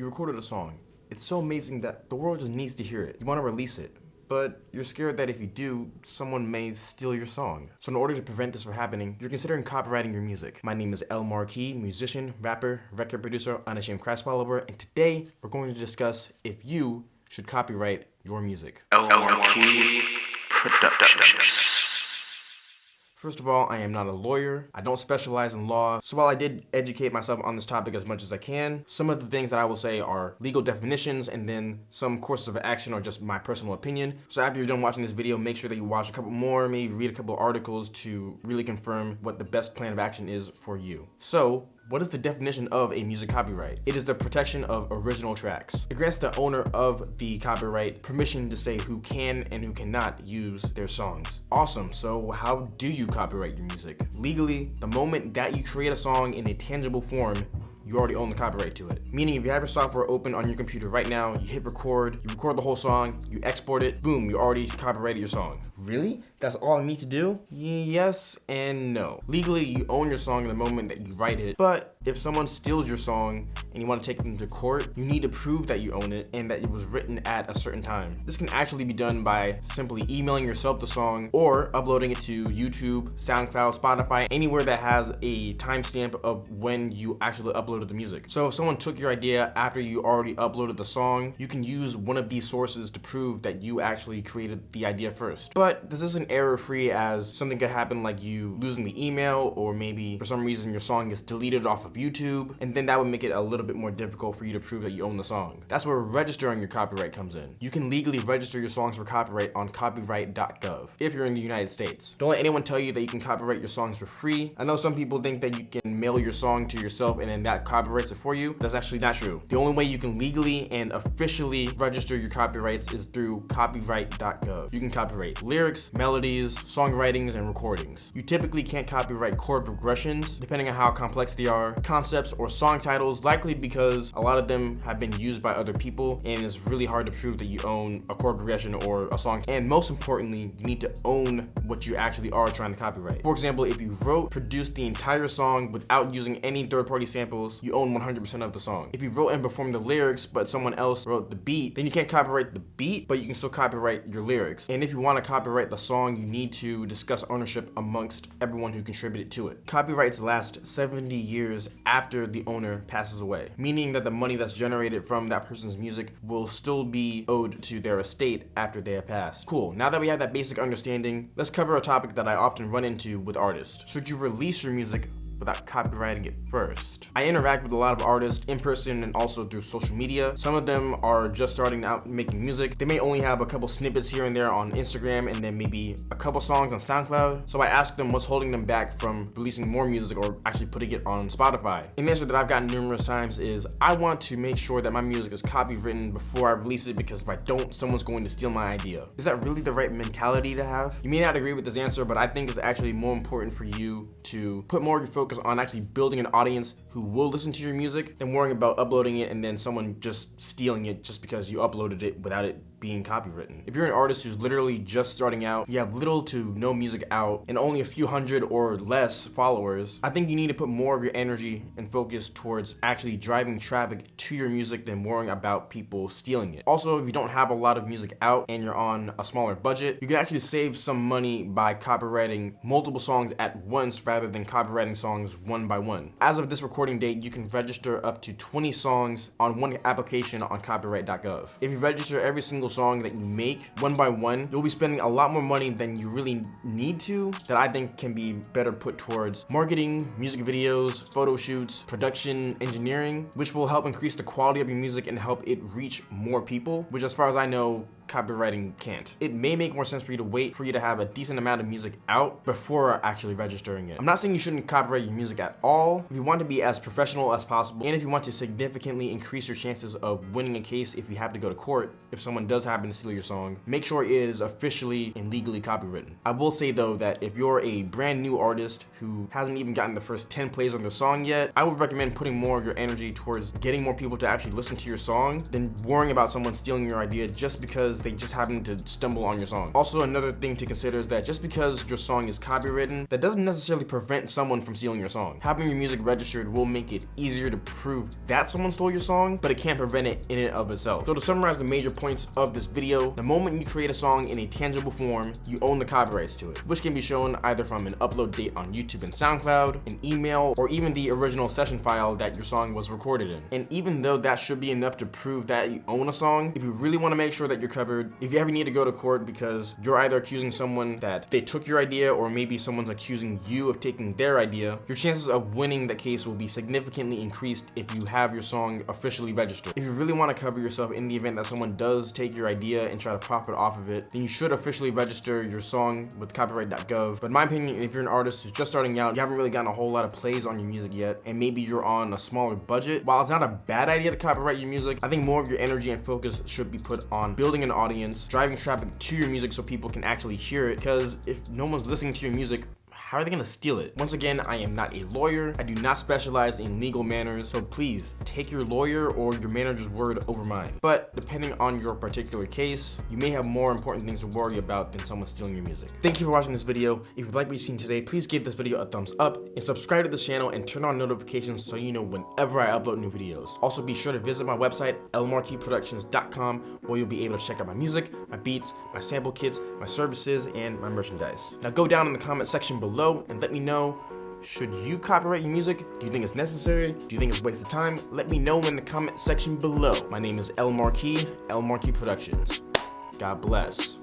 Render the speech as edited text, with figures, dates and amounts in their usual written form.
You recorded a song. It's so amazing that the world just needs to hear it. You want to release it, but you're scared that if you do, someone may steal your song. So in order to prevent this from happening, you're considering copywriting your music. My name is El Marquis, musician, rapper, record producer, unashamed Christ follower, and today we're going to discuss if you should copyright your music. El Marquis Productions. First of all, I am not a lawyer. I don't specialize in law. So while I did educate myself on this topic as much as I can, some of the things that I will say are legal definitions, and then some courses of action are just my personal opinion. So after you're done watching this video, make sure that you watch a couple more, maybe read a couple articles to really confirm what the best plan of action is for you. So, what is the definition of a music copyright? It is the protection of original tracks. It grants the owner of the copyright permission to say who can and who cannot use their songs. Awesome, so how do you copyright your music? Legally, the moment that you create a song in a tangible form, you already own the copyright to it. Meaning if you have your software open on your computer right now, you hit record, you record the whole song, you export it, boom, you already copyrighted your song. Really? That's all I need to do? Yes and no. Legally, you own your song in the moment that you write it, but if someone steals your song and you want to take them to court, you need to prove that you own it and that it was written at a certain time. This can actually be done by simply emailing yourself the song or uploading it to YouTube, SoundCloud, Spotify, anywhere that has a timestamp of when you actually uploaded the music. So if someone took your idea after you already uploaded the song, you can use one of these sources to prove that you actually created the idea first. But this isn't error-free, as something could happen like you losing the email, or maybe for some reason your song gets deleted off of YouTube, and then that would make it a little bit more difficult for you to prove that you own the song. That's where registering your copyright comes in. You can legally register your songs for copyright on copyright.gov if you're in the United States. Don't let anyone tell you that you can copyright your songs for free. I know some people think that you can mail your song to yourself and then that copyrights it for you. That's actually not true. The only way you can legally and officially register your copyrights is through copyright.gov. You can copyright lyrics, melodies, songwritings, and recordings. You typically can't copyright chord progressions, depending on how complex they are, concepts, or song titles, likely because a lot of them have been used by other people and it's really hard to prove that you own a chord progression or a song. And most importantly, you need to own what you actually are trying to copyright. For example, if you produced the entire song without using any third-party samples, you own 100% of the song. If you wrote and performed the lyrics, but someone else wrote the beat, then you can't copyright the beat, but you can still copyright your lyrics. And if you want to copyright the song, you need to discuss ownership amongst everyone who contributed to it. Copyrights last 70 years after the owner passes away, meaning that the money that's generated from that person's music will still be owed to their estate after they have passed. Cool, now that we have that basic understanding, let's cover a topic that I often run into with artists. Should you release your music without copywriting it first? I interact with a lot of artists in person and also through social media. Some of them are just starting out making music. They may only have a couple snippets here and there on Instagram and then maybe a couple songs on SoundCloud. So I ask them what's holding them back from releasing more music or actually putting it on Spotify. An answer that I've gotten numerous times is, I want to make sure that my music is copywritten before I release it, because if I don't, someone's going to steal my idea. Is that really the right mentality to have? You may not agree with this answer, but I think it's actually more important for you to put more of your focus on actually building an audience who will listen to your music than worrying about uploading it and then someone just stealing it just because you uploaded it without it being copywritten. If you're an artist who's literally just starting out, you have little to no music out, and only a few hundred or less followers, I think you need to put more of your energy and focus towards actually driving traffic to your music than worrying about people stealing it. Also, if you don't have a lot of music out and you're on a smaller budget, you can actually save some money by copywriting multiple songs at once rather than copywriting songs one by one. As of this recording date, you can register up to 20 songs on one application on copyright.gov. If you register every single song that you make one by one, you'll be spending a lot more money than you really need to, that I think can be better put towards marketing, music videos, photo shoots, production, engineering, which will help increase the quality of your music and help it reach more people, which as far as I know, copywriting can't. It may make more sense for you to wait for you to have a decent amount of music out before actually registering it. I'm not saying you shouldn't copyright your music at all. If you want to be as professional as possible, and if you want to significantly increase your chances of winning a case if you have to go to court, if someone does happen to steal your song, make sure it is officially and legally copywritten. I will say though that if you're a brand new artist who hasn't even gotten the first 10 plays on the song yet, I would recommend putting more of your energy towards getting more people to actually listen to your song than worrying about someone stealing your idea just because because they just happen to stumble on your song. Also, another thing to consider is that just because your song is copywritten, that doesn't necessarily prevent someone from stealing your song. Having your music registered will make it easier to prove that someone stole your song, but it can't prevent it in and of itself. So to summarize the major points of this video, the moment you create a song in a tangible form, you own the copyrights to it, which can be shown either from an upload date on YouTube and SoundCloud, an email, or even the original session file that your song was recorded in. And even though that should be enough to prove that you own a song, if you really want to make sure that you're covered, if you ever need to go to court because you're either accusing someone that they took your idea or maybe someone's accusing you of taking their idea, your chances of winning the case will be significantly increased if you have your song officially registered. If you really want to cover yourself in the event that someone does take your idea and try to profit off of it, then you should officially register your song with copyright.gov. But in my opinion, if you're an artist who's just starting out, you haven't really gotten a whole lot of plays on your music yet, and maybe you're on a smaller budget, while it's not a bad idea to copyright your music, I think more of your energy and focus should be put on building an audience, driving traffic to your music so people can actually hear it, because if no one's listening to your music, how are they gonna steal it? Once again, I am not a lawyer. I do not specialize in legal matters, so please take your lawyer or your manager's word over mine. But depending on your particular case, you may have more important things to worry about than someone stealing your music. Thank you for watching this video. If you like what you've seen today, please give this video a thumbs up and subscribe to this channel and turn on notifications so you know whenever I upload new videos. Also, be sure to visit my website, lmarquisproductions.com, where you'll be able to check out my music, my beats, my sample kits, my services, and my merchandise. Now go down in the comment section below and let me know, should you copyright your music? Do you think it's necessary? Do you think it's a waste of time? Let me know in the comment section below. My name is L Marquis, L Marquis Productions. God bless.